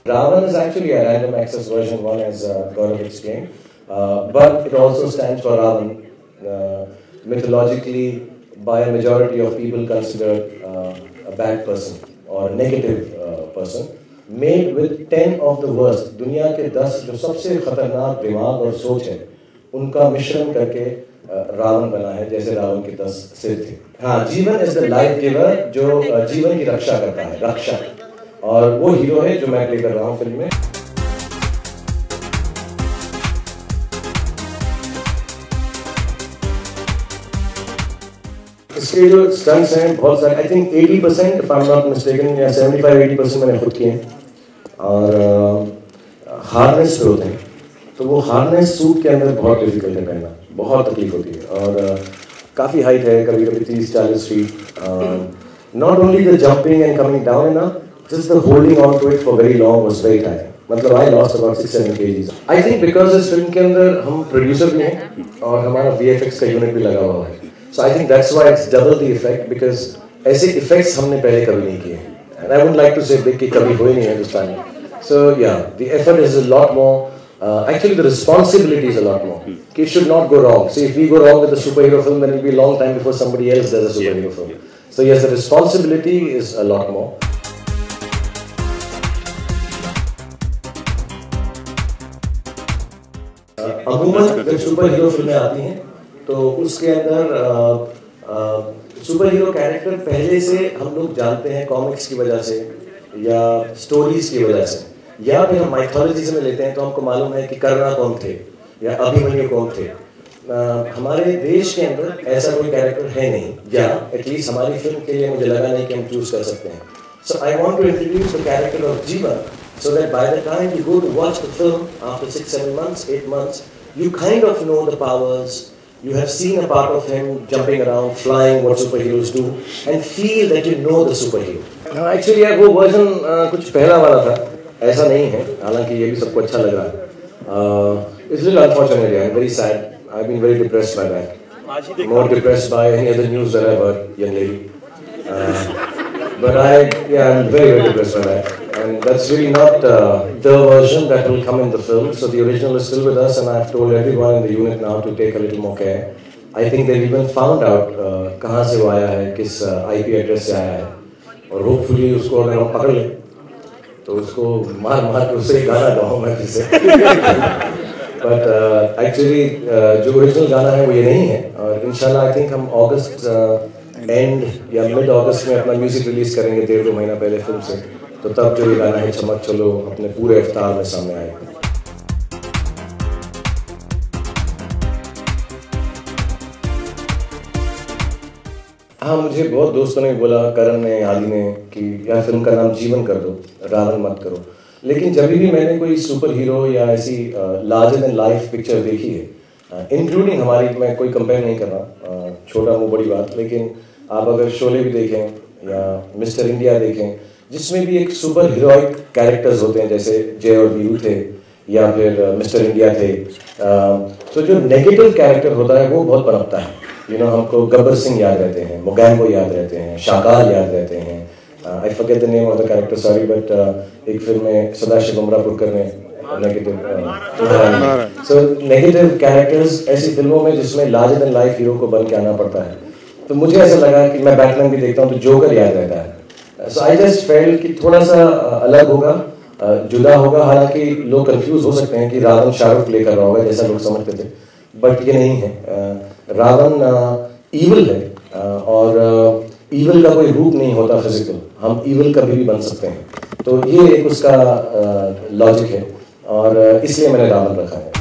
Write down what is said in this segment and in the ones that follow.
Ravan is actually a random access version 1, as Gaurav explained, but it also stands for Ravan, mythologically by a majority of people considered a bad person or a negative person, made with 10 of the worst. दुनिया के 10 जो सबसे खतरनाक दिमाग और सोच है, उनका मिश्रण करके रावण बना है, जैसे रावण के 10 सिर थे। हाँ, जीवन इज द लाइफ गिवर, जो जीवन की रक्षा करता है, रक्षक, और वो हीरो है जो मैं प्ले कर रहा हूँ फिल्म में। इसके जो स्टंट्स हैं बहुत सारे, I think 80% if I am not mistaken, या 75-80% मैंने खुद किए हैं, और हार्नेस पे होते हैं, तो वो हार्नेस सूट के अंदर बहुत डिफिकल्ट है पहनना, बहुत तकलीफ होती है, और काफ़ी हाइट है, कभी कभी 30-40 feet. Not only the jumping and coming down ना, just the holding on to it for very long was very tiring. मतलब I lost about 6-7 kgs। I think because इस फिल्म के अंदर हम प्रोड्यूसर भी हैं और हमारा VFX का यूनिट भी लगा हुआ है, so I think that's why it's double the effect, because ऐसे इफेक्ट्स हमने पहले कभी नहीं किए, and I would like to say कि कभी हुए नहीं हिंदुस्तान में। सो या the effort is a lot more, actually the responsibility is a lot more. It should not go wrong. See, if we go wrong with the superhero film, then it will be a long time before somebody else does a superhero film. So yes, the responsibility is a lot more. अमूमन जब super hero फिल्में आती हैं तो उसके अंदर super hero character पहले से हम लोग जानते हैं कॉमिक्स की वजह से या स्टोरीज की वजह से, या फिर हम माइथोलॉजी में लेते हैं तो हमको मालूम है कि कर्ण कौन थे या अभिमन्यु कौन थे। हमारे देश के अंदर ऐसा कोई कैरेक्टर है नहीं, या एटलीस्ट हमारी फिल्म के लिए मुझे लगा नहीं कि हम चूज कर सकते हैं। So I want to introduce the character of Jeevan, so that by the time you go to watch the film after 6-7 months, 8 months, you kind of know the powers, you have seen a part of him jumping around, flying, what superheroes do, and feel that you know the superhero. Actually यार वो version कुछ पहला वाला था, ऐसा नहीं है, हालांकि ये भी सबको अच्छा लग रहा है। It's a little unfortunate, I'm very sad, I've been very depressed by that, more depressed by any other news that I've heard, young lady. But I'm very depressed by that. And that's really not the version that will come in the film. So the original is still with us, and I've told everyone in the unit now to take a little more care. I think they've even found out कहाँ से वो आया है, किस IP address से आया है, और hopefully उसको अगर हम पकड़ लें तो उसको मार के उससे गाना गाऊँ मैं फिर से। But actually जो original गाना है वो ये नहीं है, और इंशाल्लाह I think हम August एंड या मिड अगस्त में अपना म्यूजिक रिलीज करेंगे 1.5-2 महीना पहले फिल्म से, तो तब जो ये गाना है चमक चलो अपने पूरे अवतार में सामने आएगा। हाँ, मुझे बहुत दोस्तों ने बोला, करण ने, आदि ने, कि यार फिल्म का नाम जीवन कर दो, रावण मत करो। लेकिन जब भी मैंने कोई सुपर हीरो या ऐसी लार्जर देन लाइफ पिक्चर देखी है, इंक्लूडिंग हमारी, मैं कोई कंपेयर नहीं कर रहा, छोटा मुँह बड़ी बात, लेकिन आप अगर शोले भी देखें या मिस्टर इंडिया देखें, जिसमें भी एक सुपर हीरोइक कैरेक्टर्स होते हैं, जैसे जय और वीरू थे या फिर मिस्टर इंडिया थे, तो जो नेगेटिव कैरेक्टर होता है वो बहुत पनपता है। हमको गब्बर सिंह याद रहते हैं, मोगैम्बो याद रहते हैं, शाकाल याद रहते हैं, I forget the name of the character, sorry, but एक फिल्म में सदाशिव अमरापुरकर ने नेगेटिव, सो नेगेटिव कैरेक्टर्स ऐसी फिल्मों में जिसमें लार्जर देन लाइफ हीरो को बन के आना पड़ता है। तो मुझे ऐसा लगा कि मैं बैटमैन भी देखता हूँ तो जोकर याद रहता है, सो आई जस्ट फेल्ट कि थोड़ा सा अलग होगा, जुदा होगा। हालांकि लोग कंफ्यूज हो सकते हैं कि रावण शाहरुख प्ले कर रहा होगा जैसा लोग समझते थे, बट ये नहीं है। रावण ईविल है, और ईविल का कोई रूप नहीं होता फिजिकल, हम ईविल कभी भी बन सकते हैं, तो ये एक उसका लॉजिक है, और इसलिए मैंने रावण रखा है।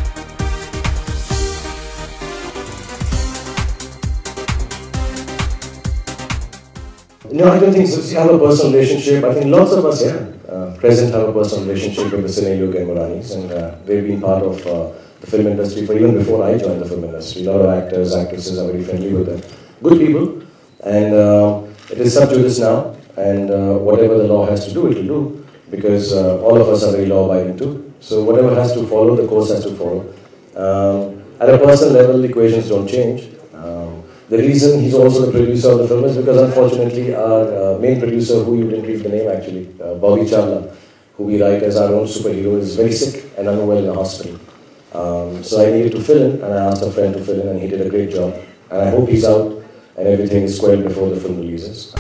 No, I don't think so. We have a personal relationship. I think lots of us here present have a personal relationship with the Cine Yug and Moranis, and they've been part of the film industry for even before I joined the film industry. A lot of actors, actresses are very friendly with them. Good people, and it is sub judice now, and whatever the law has to do, it will do, because all of us are very law-abiding too. So whatever has to follow, the course has to follow. At a personal level, the equations don't change. The reason he's also the producer of the film is because unfortunately our main producer, who you didn't read the name actually, Bobby Chawla, who we write as our own superhero, is very sick and unwell in a hospital. So I needed to fill in, and I asked a friend to fill in, and he did a great job. And I hope he's out and everything is squared before the film releases.